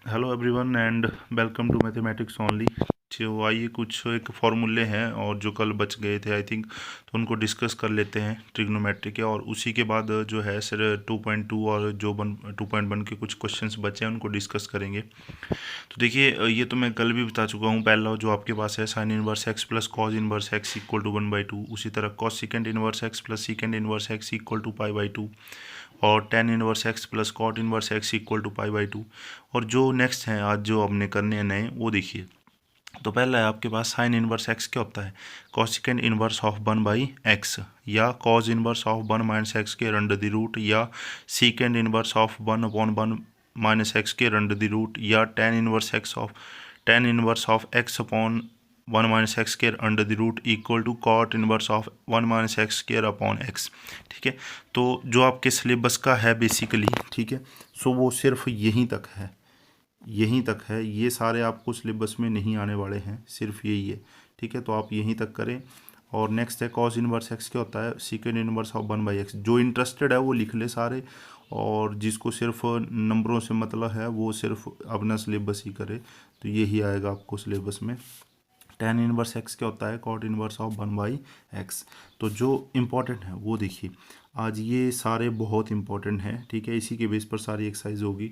Hello everyone and welcome to mathematics only. तो आइए कुछ एक फॉर्मूले हैं और जो कल बच गए थे आई थिंक, तो उनको डिस्कस कर लेते हैं ट्रिग्नोमेट्री के। और उसी के बाद जो है सर 2.2 और जो 2.1 के कुछ क्वेश्चंस बचे हैं उनको डिस्कस करेंगे। तो देखिए ये तो मैं कल भी बता चुका हूँ। पहला जो आपके पास है sine inverse x plus cos inverse X equal to 1/2। उसी तरह cosec inverse x plus sec inverse X equal to पाई/2 और tan inverse x plus cot inverse X equal to पाई/2। और जो नेक्स्ट हैं आज जो हमने करने हैं नए, वो देखिए। तो पहला है आपके पास साइन इनवर्स एक्स क्या होता है, कॉसिकेंड इनवर्स ऑफ 1/x, या कॉज इनवर्स ऑफ 1 - x के अंडर द रूट, या सीकेंड इनवर्स ऑफ 1/1 - x के अंडर द रूट, या tan inverse of x upon 1 - x square under the root equal to cot inverse of 1 - x square upon x। ठीक है। तो जो आपके syllabus का है बेसिकली, ठीक है, सो वो सिर्फ यहीं तक है, यहीं तक है। ये सारे आपको सिलेबस में नहीं आने वाले हैं, सिर्फ यही है। ठीक है, तो आप यहीं तक करें। और नेक्स्ट है कॉस इनवर्स एक्स क्या होता है, सीकेंड इनवर्स ऑफ 1/x। जो इंटरेस्टेड है वो लिख ले सारे, और जिसको सिर्फ नंबरों से मतलब है वो सिर्फ अपना सिलेबस ही करे। तो यही आएगा आपको सिलेबस में। टेन इनवर्स एक्स क्या होता है, कॉट इनवर्स ऑफ 1/x। तो जो इम्पोर्टेंट है वो देखिए, आज ये सारे बहुत इंपॉर्टेंट हैं। ठीक है, इसी के बेस पर सारी एक्सरसाइज होगी।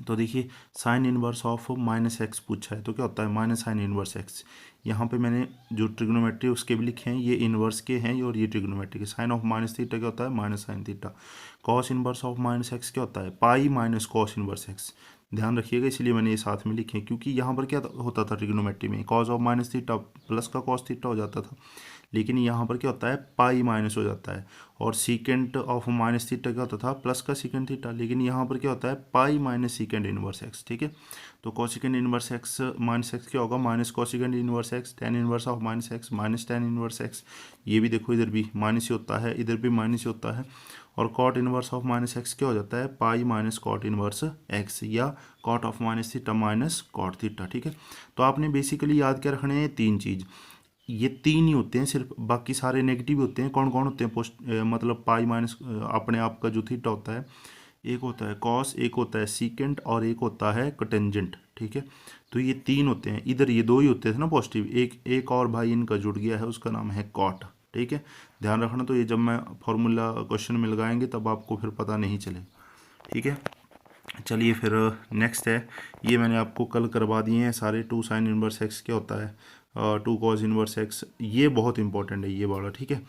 तो देखिए साइन इनवर्स ऑफ -x पूछा है, तो क्या होता है माइनस साइन इनवर्स एक्स। यहाँ पे मैंने जो ट्रिग्नोमेट्री उसके भी लिखे हैं, ये इनवर्स के हैं और ये ट्रिग्नोमेट्री के। साइन ऑफ -θ क्या होता है, minus sine theta. Cos inverse of -x क्या होता है, pi minus cos inverse x. ध्यान रखिएगा, इसलिए मैंने ये साथ में लिखे हैं, क्योंकि यहाँ पर क्या होता था ट्रिग्नोमेट्री में, कॉस ऑफ -θ प्लस का कॉस थीटा हो जाता था, लेकिन यहाँ पर क्या होता है पाई माइनस हो जाता है। और सीकेंट ऑफ -θ क्या होता था, प्लस का सीकेंट थीटा, लेकिन यहाँ पर क्या होता है pi minus secant inverse x. ठीक है, तो cosecant inverse x minus x क्या होगा, minus cosecant inverse X, tan inverse of -x minus ten inverse x. ये भी देखो इधर भी माइनस ही होता है, इधर भी माइनस ही होता है। और कॉट इनवर्स ऑफ -x क्या हो जाता है, pi minus cot inverse X, या cot of -θ minus cot theta. ठीक है, तो आपने बेसिकली याद क्या रखने हैं, तीन चीज़। ये तीन ही होते हैं सिर्फ, बाकी सारे नेगेटिव होते हैं। कौन कौन होते हैं, मतलब पाई माइनस अपने आप का जो थीटा होता है, एक होता है कॉस, एक होता है सीकेंट, और एक होता है कटेंजेंट। ठीक है, तो ये तीन होते हैं। इधर ये दो ही होते थे ना पॉजिटिव, एक एक और भाई इनका जुड़ गया है, उसका नाम है कॉट। ठीक है, ध्यान रखना। तो ये जब मैं फॉर्मूला क्वेश्चन में लगाएंगे तब आपको फिर पता नहीं चले। ठीक है, चलिए फिर नेक्स्ट है, ये मैंने आपको कल करवा दिए हैं सारे। टू साइन इनवर्स एक्स क्या होता है, टू कॉज इनवर्स एक्स, ये बहुत इंपॉर्टेंट है ये वाला। ठीक है,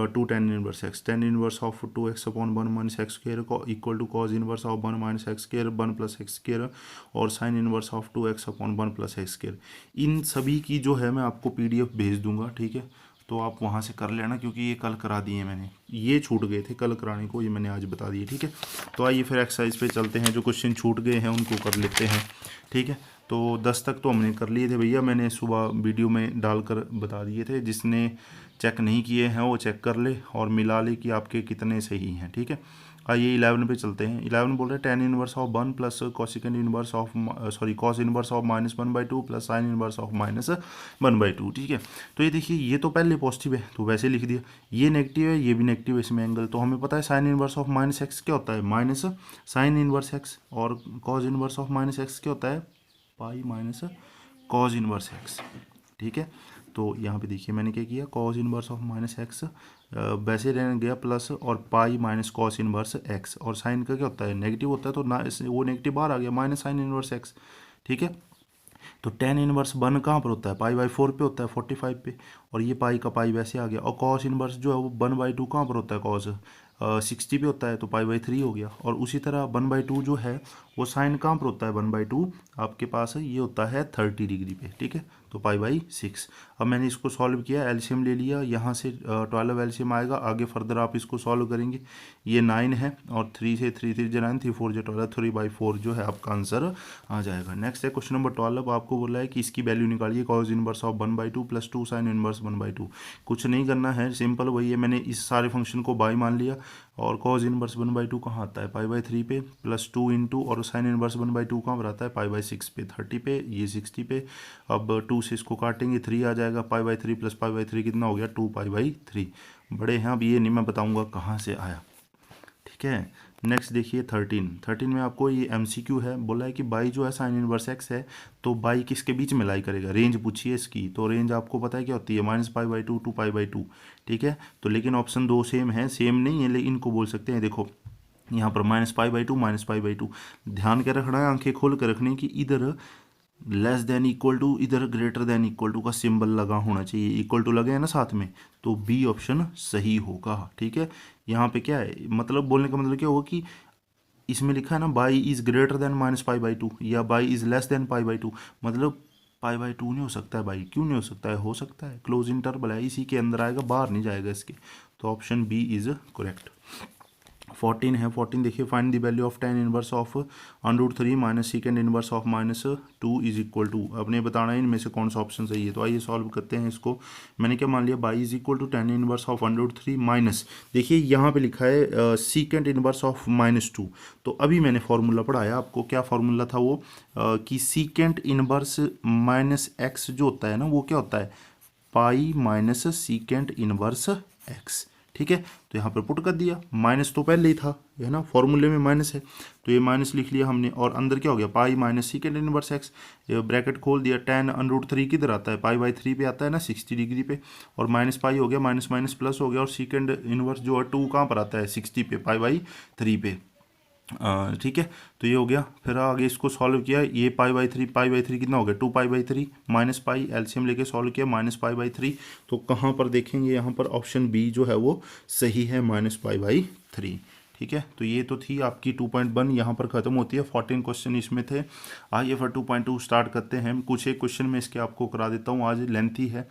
two tan inverse X, tan inverse of 2x upon 1 - x square equal to cos inverse of 1 - x square 1 + x square, और sine inverse of 2x upon 1 + x square. इन सभी की जो है मैं आपको PDF भेज दूंगा। ठीक है, तो आप वहाँ से कर लेना, क्योंकि ये कल करा दिए मैंने, ये छूट गए थे कल कराने को, ये मैंने आज बता दिए। ठीक है, तो आइए फिर एक्सरसाइज पे चलते हैं। जो क्वेश्चन छूट गए हैं उनको कर लेते हैं। ठीक है, तो 10 तक तो हमने कर लिए थे भैया, मैंने सुबह वीडियो में डालकर बता दिए थे। जिसने चेक नहीं किए हैं वो चेक कर ले और मिला ले कि आपके कितने सही हैं। ठीक है, आइए 11 पे चलते हैं। 11 बोल रहे हैं ten inverse of 1 plus cosecant inverse of cos inverse of -1/2 plus sign inverse of -1/2। ठीक है, तो ये देखिए ये तो पहले पॉजिटिव है तो वैसे लिख दिया, ये नेगेटिव है ये भी नेगेटिव है, इसमें एंगल तो हमें पता है साइन इनवर्स ऑफ -x क्या होता है, माइनस साइन इनवर्स x, और कॉज इनवर्स ऑफ -x क्या होता है, pi minus cos inverse x। ठीक है, तो यहाँ पे देखिए मैंने क्या किया, कॉज इनवर्स ऑफ -x वैसे रहने गया प्लस, और pi minus cos inverse x, और साइन का क्या होता है नेगेटिव होता है, तो ना वो नेगेटिव बाहर आ गया, माइनस साइन इनवर्स x। ठीक है, तो टेन इनवर्स 1 कहाँ पर होता है, पाई/4 पे होता है, 45 पे, और ये पाई का पाई वैसे आ गया। और कॉस इनवर्स जो है वो 1/2 कहाँ पर होता है, कॉस 60 पे होता है, तो पाई/3 हो गया। और उसी तरह 1/2 जो है वो साइन कहाँ पर होता है, 1/2 आपके पास है ये होता है 30 डिग्री पे। ठीक है, तो पाई/6। अब मैंने इसको सॉल्व किया, एलसीएम ले लिया, यहाँ से 12 एलसीएम आएगा, आगे फर्दर आप इसको सॉल्व करेंगे। ये 9 है, और 3 से 3 3 जा 9, 3 4 जा 12, 3/4 जो है आपका आंसर आ जाएगा। नेक्स्ट है क्वेश्चन नंबर 12। आपको बोला है कि इसकी वैल्यू निकालिए, cause inverse of 1/2 plus 2 sine inverse 1/2। कुछ नहीं करना है, सिंपल वही है, मैंने इस सारे फंक्शन को बाई मान लिया। और कॉज इनवर्स 1/2 कहाँ आता है, पाई/3 पे, प्लस 2 इंटू, और साइन इनवर्स 1/2 कहाँ पर आता है, पाई/6 पे, 30 पे, ये 60 पे। अब 2 से इसको काटेंगे, 3 आ जाएगा, पाई/3 प्लस पाई/3 कितना हो गया, 2 पाई/3। बड़े हैं, अब ये नहीं मैं बताऊंगा कहाँ से आया। ठीक है, नेक्स्ट देखिए 13 में आपको ये MCQ है, बोला है कि बाई जो है साइन इनवर्स एक्स है, तो बाई किसके बीच में लाई करेगा, रेंज पूछिए इसकी, तो रेंज आपको पता है क्या होती है, -π/2 to π/2, ठीक है। तो लेकिन ऑप्शन दो सेम है, सेम नहीं है लेकिन इनको बोल सकते हैं, देखो यहाँ पर -π/2 -π/2, ध्यान क्या रखना है, आंखें खोल कर रखनी कि इधर लेस देन इक्वल टू, इधर ग्रेटर देन इक्वल टू का सिंबल लगा होना चाहिए, इक्वल टू लगे है ना साथ में, तो बी ऑप्शन सही होगा, ठीक है। यहाँ पे क्या है, मतलब बोलने का मतलब क्या होगा कि इसमें लिखा है ना बाई इज ग्रेटर देन -π/2 या बाई इज लेस देन π/2, मतलब π/2 नहीं हो सकता है बाई, क्यों नहीं हो सकता है, हो सकता है, क्लोज इंटरवल है, इसी के अंदर आएगा, बाहर नहीं जाएगा इसके, तो ऑप्शन बी इज करेक्ट। 14 है, 14 देखिए, find the value of tan inverse of √3 minus second inverse of -2 is equal to, अपने बताना है इनमें से कौन सा ऑप्शन सही है, तो आइए सॉल्व करते हैं इसको। मैंने क्या मान लिया, y is equal to tan inverse of √3 minus, देखिए यहाँ पे लिखा है सेकेंड इनवर्स ऑफ -2, तो अभी मैंने फॉर्मूला पढ़ाया आपको, क्या फॉर्मूला था वो, कि सेकेंड इनवर्स माइनस एक्स जो होता है ना, वो क्या होता है, pi minus second inverse x, ठीक है। तो यहाँ पर पुट कर दिया, माइनस तो पहले ही था, है ना, फॉर्मूले में माइनस है, तो ये माइनस लिख लिया हमने, और अंदर क्या हो गया, pi minus second inverse x, bracket खोल दिया, tan √3 किधर आता है, π/3 पे आता है ना, 60 डिग्री पे, और माइनस पाई हो गया, माइनस माइनस प्लस हो गया, और सेकेंड इनवर्स जो है 2 कहाँ पर आता है, 60 पे, π/3 पे, ठीक है। तो ये हो गया, फिर आगे इसको सॉल्व किया, ये π/3 कितना हो गया, 2π/3 माइनस पाई, एलसीएम लेके सॉल्व किया, -π/3, तो कहाँ पर देखेंगे, यहाँ पर ऑप्शन बी जो है वो सही है, -π/3, ठीक है। तो ये तो थी आपकी 2.1, यहाँ पर ख़त्म होती है, 14 क्वेश्चन इसमें थे। आइए फिर 2.2 स्टार्ट करते हैं, कुछ एक क्वेश्चन में इसके आपको करा देता हूँ, आज लेंथी है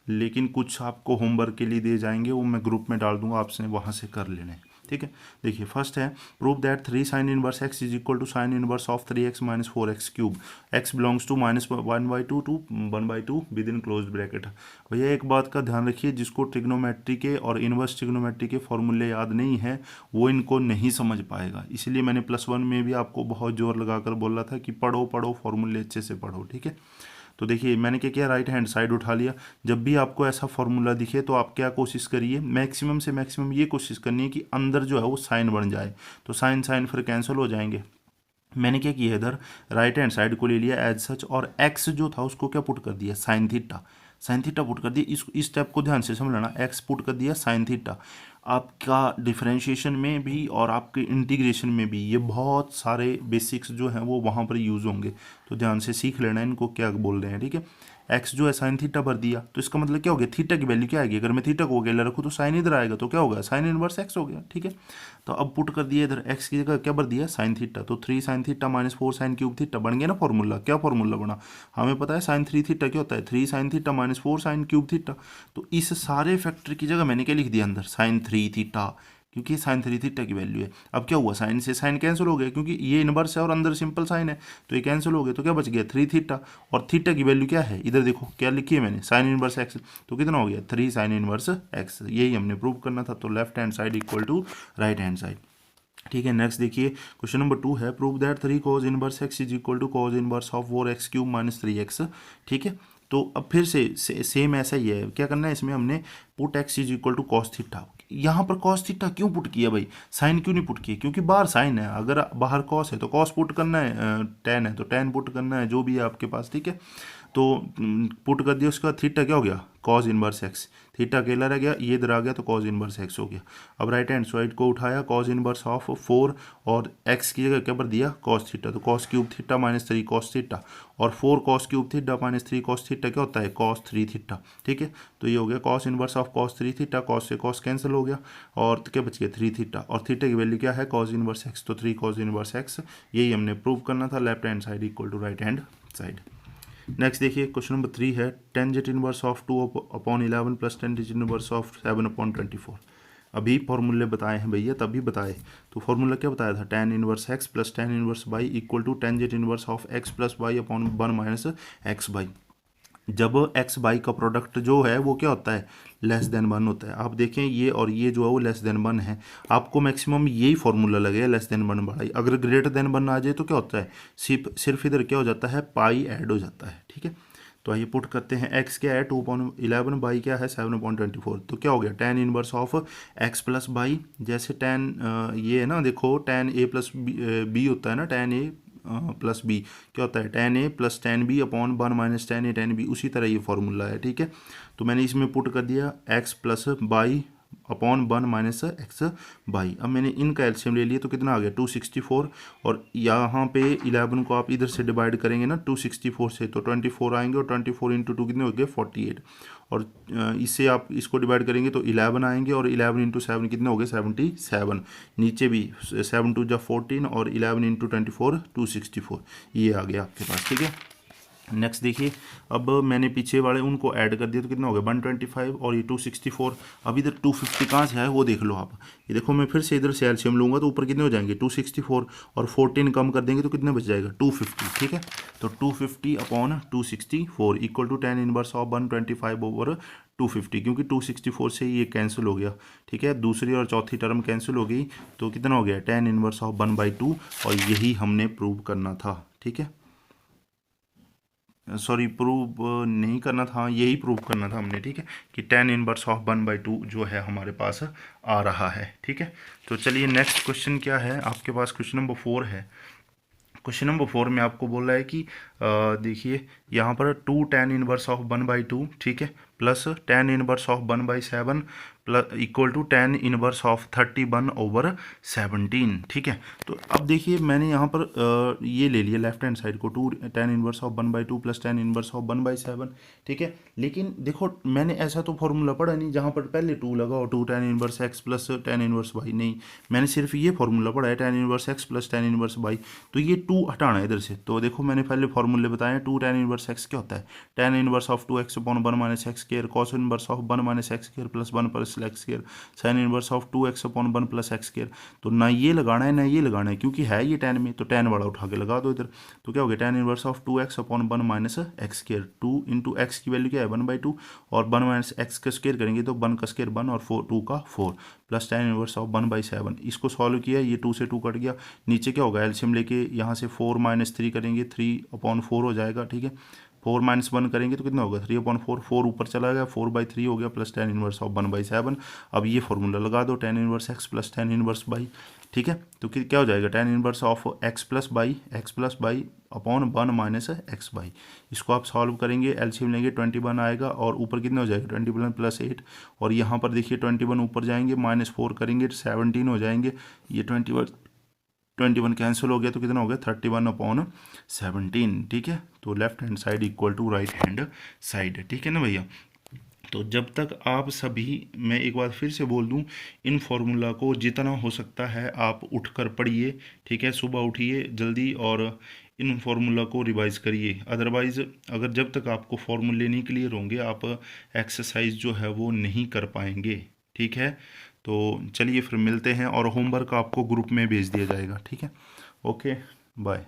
लेकिन कुछ आपको होमवर्क के लिए दिए जाएंगे, वो मैं ग्रुप में डाल दूंगा, आपसे वहाँ से कर लेने, ठीक है। देखिए फर्स्ट है, prove that 3 sine inverse x is equal to sine inverse of 3x minus 4x cube, x belongs to -1/2 to 1/2 within closed bracket. भैया एक बात का ध्यान रखिए, जिसको ट्रिग्नोमेट्री के और इनवर्स ट्रिग्नोमेट्री के फॉर्मूले याद नहीं है वो इनको नहीं समझ पाएगा, इसलिए मैंने +1 में भी आपको बहुत जोर लगाकर बोला था कि पढ़ो पढ़ो, फॉर्मूले अच्छे से पढ़ो, ठीक है। तो देखिए मैंने क्या किया, राइट हैंड साइड उठा लिया, जब भी आपको ऐसा फॉर्मूला दिखे तो आप क्या कोशिश करिए, मैक्सिमम से मैक्सिमम ये कोशिश करनी है कि अंदर जो है वो साइन बन जाए, तो साइन साइन फिर कैंसिल हो जाएंगे। मैंने क्या किया, इधर राइट हैंड साइड को ले लिया एज सच, और एक्स जो था उसको क्या पुट कर दिया, sine theta, sine theta put कर दिया, इस स्टेप को ध्यान से समझ लेना, एक्स पुट कर दिया साइन थीटा। आपका डिफरेंशिएशन में भी और आपके इंटीग्रेशन में भी ये बहुत सारे बेसिक्स जो हैं वो वहाँ पर यूज़ होंगे, तो ध्यान से सीख लेना इनको क्या बोल रहे हैं, ठीक है। एक्स जो है साइन थीटा भर दिया, तो इसका मतलब क्या हो गया, थीटा की वैल्यू क्या आएगी, अगर मैं थीटा को अकेला रखूँ तो साइन इधर आएगा, तो क्या होगा, साइन इनवर्स एक्स हो गया, ठीक है। तो अब पुट कर दिया इधर, एक्स की जगह क्या भर दिया, साइन थीटा, तो 3 sine theta minus 4 sine cube theta बन गया ना फॉर्मूला, क्या फॉर्मूला बना, हमें पता है साइन 3 थीटा क्या होता है, 3 sine theta minus 4 sine cube theta, तो इस सारे फैक्टर की जगह मैंने क्या लिख दिया अंदर, साइन 3 थीटा, क्योंकि साइन 3 थीटा की वैल्यू है। अब क्या हुआ, साइन से साइन कैंसिल हो गया, क्योंकि ये इनवर्स है और अंदर सिंपल साइन है, तो ये कैंसिल हो गया, तो क्या बच गया 3 थीटा, और थीटा की वैल्यू क्या है, इधर देखो क्या लिखी है मैंने, साइन इनवर्स एक्स, तो कितना हो गया 3 साइन इनवर्स एक्स, यही हमने प्रूव करना था, तो left hand side equal to right hand side, ठीक है। नेक्स्ट देखिए क्वेश्चन नंबर 2 है, prove that 3 cos inverse x is equal to cos inverse of 4x cube minus 3x, ठीक है। तो अब फिर से सेम ऐसा ही है, क्या करना है इसमें, हमने put x is equal to cos theta, यहाँ पर कॉस थीटा क्यों पुट किया भाई, साइन क्यों नहीं पुट किया, क्योंकि बाहर साइन है, अगर बाहर कॉस है तो कॉस पुट करना है, टेन है तो टेन पुट करना है, जो भी है आपके पास, ठीक है। तो पुट कर दिया, उसका थीटा क्या हो गया, कॉस इनवर्स एक्स, थीटा अकेला रह गया, ये इधर आ गया तो कॉस इनवर्स एक्स हो गया। अब राइट हैंड साइड को उठाया, कॉस इनवर्स ऑफ 4 और एक्स की जगह क्या पर दिया, कॉस थीटा, तो cos cube theta minus 3 cos theta, और 4 cos cube theta minus 3 cos theta क्या होता है, कॉस 3 थीटा, ठीक है। तो ये हो गया cos inverse of cos 3 theta, cos से कॉस कैंसिल हो गया, और तो क्या बच गया 3 थीटा, और थीटा की वैल्यू क्या है, कॉस इनवर्स एक्स, तो 3 कॉस इनवर्स एक्स, यही हमने प्रूव करना था, left hand side equal to right hand side. Next देखिए क्वेश्चन नंबर 3 है, tangent inverse of 2/11 plus tangent inverse of 7/24, अभी फॉर्मूले बताए हैं भैया, तभी बताए, तो फॉर्मूला क्या बताया था, tan inverse x plus tan inverse y equal to tangent inverse of x plus y upon 1 minus x y, जब x बाई का प्रोडक्ट जो है वो क्या होता है, लेस देन 1 होता है। आप देखें ये और ये जो है वो लेस देन 1 है, आपको मैक्सिमम यही फॉर्मूला लगेगा, लेस देन 1 बढ़ाई, अगर ग्रेटर देन 1 आ जाए तो क्या होता है, सिर्फ इधर क्या हो जाता है, पाई ऐड हो जाता है, ठीक है। तो आइए पुट करते हैं, एक्स क्या है 2/11, बाई क्या है 7/24। तो क्या हो गया tan inverse of x plus by, जैसे tan ये है ना, देखो tan a प्लस बी होता है ना, tan a प्लस बी क्या होता है tan a plus tan b upon 1 minus tan a tan b, उसी तरह ये फॉर्मूला है, ठीक है। तो मैंने इसमें पुट कर दिया x plus by upon 1 minus x by. अब मैंने इनका एलसीएम ले लिया तो कितना आ गया 264, और यहाँ पे 11 को आप इधर से डिवाइड करेंगे ना 264 से, तो 24 आएंगे, और 24 इंटू टू कितने हो गए 48, और इससे आप इसको डिवाइड करेंगे तो 11 आएंगे, और 11 इंटू 7 कितने हो गए 77, नीचे भी 7 टू जा 14, और 11 इंटू 24 264, ये आ गया आपके पास, ठीक है। नेक्स्ट देखिए, अब मैंने पीछे वाले उनको ऐड कर दिया तो कितना हो गया 125, और ये 264। अब इधर 250 कहाँ से है वो देख लो आप, ये देखो मैं फिर से इधर से एलसीएम लूँगा तो ऊपर कितने हो जाएंगे 264, और 14 कम कर देंगे तो कितने बच जाएगा 250, ठीक है। तो 250 upon 264 equal to tan inverse of 125/250, क्योंकि 264 से ये कैंसिल हो गया, ठीक है, दूसरी और चौथी टर्म कैंसिल हो गई, तो कितना हो गया tan इनवर्स ऑफ 1/2, और यही हमने प्रूव करना था, ठीक है। सॉरी, प्रूव नहीं करना था, यही प्रूव करना था हमने, ठीक है, कि tan इनवर्स ऑफ 1/2 जो है हमारे पास आ रहा है, ठीक है। तो चलिए नेक्स्ट क्वेश्चन क्या है आपके पास, क्वेश्चन नंबर 4 है। क्वेश्चन नंबर 4 में आपको बोल रहा है कि देखिए यहाँ पर 2 tan इनवर्स ऑफ 1/2, ठीक है, plus tan inverse of 1/7 plus equal to tan inverse of 31/17, ठीक है। तो अब देखिए मैंने यहाँ पर ये ले लिया लेफ्ट हैंड साइड को, 2 tan inverse of 1/2 plus tan inverse of 1/7, ठीक है। लेकिन देखो मैंने ऐसा तो फॉर्मूला पढ़ा नहीं जहाँ पर पहले 2 लगाओ, 2 tan inverse x plus tan inverse y, नहीं, मैंने सिर्फ ये फॉर्मूला पढ़ा है tan inverse x plus tan inverse y. तो ये 2 हटाना है इधर से, तो देखो मैंने पहले फॉर्मूले बताए, 2 tan इनवर्स एक्स क्या होता है tan inverse of 2x upon 1 minus x square, cos inverse of 1 minus x square plus 1 plus x square, sin inverse of 2x upon 1 plus x square. तो ना ये लगाना है ना ये लगाना है, क्योंकि है ये tan में, तो tan वाला उठा के लगा दो इधर। तो क्या हो गया tan inverse of 2x upon 1 minus x square, 2 into x की वैल्यू क्या है 1/2, और 1 माइनस एक्स का स्क्वायर करेंगे तो 1 का स्क्वायर 1, और 2 का 4, प्लस tan इनवर्स ऑफ 1/7। इसको सॉल्व किया, ये 2 से 2 कट गया, नीचे क्या होगा एलसीएम लेके यहाँ से 4 माइनस 3 करेंगे, 3/4 हो जाएगा, ठीक है। 4 माइनस 1 करेंगे तो कितना होगा 3/4, 4 ऊपर चला गया, 4/3 हो गया, प्लस tan इनवर्स ऑफ 1/7। अब ये फॉर्मूला लगा दो, tan inverse x plus tan inverse by, ठीक है। तो क्या हो जाएगा tan inverse of x plus by upon 1 minus x by. इसको आप सॉल्व करेंगे, एलसीएम लेंगे 21 आएगा, और ऊपर कितना हो जाएगा 21 प्लस 8, और यहाँ पर देखिए 21 ऊपर जाएंगे, -4 करेंगे 17 हो जाएंगे, ये 21 कैंसिल हो गया, तो कितना हो गया 31/17, ठीक है। तो left hand side equal to right hand side, ठीक है ना भैया। तो जब तक आप सभी, मैं एक बार फिर से बोल दूं, इन फॉर्मूला को जितना हो सकता है आप उठकर पढ़िए, ठीक है, सुबह उठिए जल्दी और इन फार्मूला को रिवाइज करिए। अदरवाइज़ अगर जब तक आपको फार्मूले नहीं क्लियर होंगे आप एक्सरसाइज जो है वो नहीं कर पाएंगे, ठीक है। तो चलिए फिर मिलते हैं, और होमवर्क आपको ग्रुप में भेज दिया जाएगा, ठीक है। Okay, bye.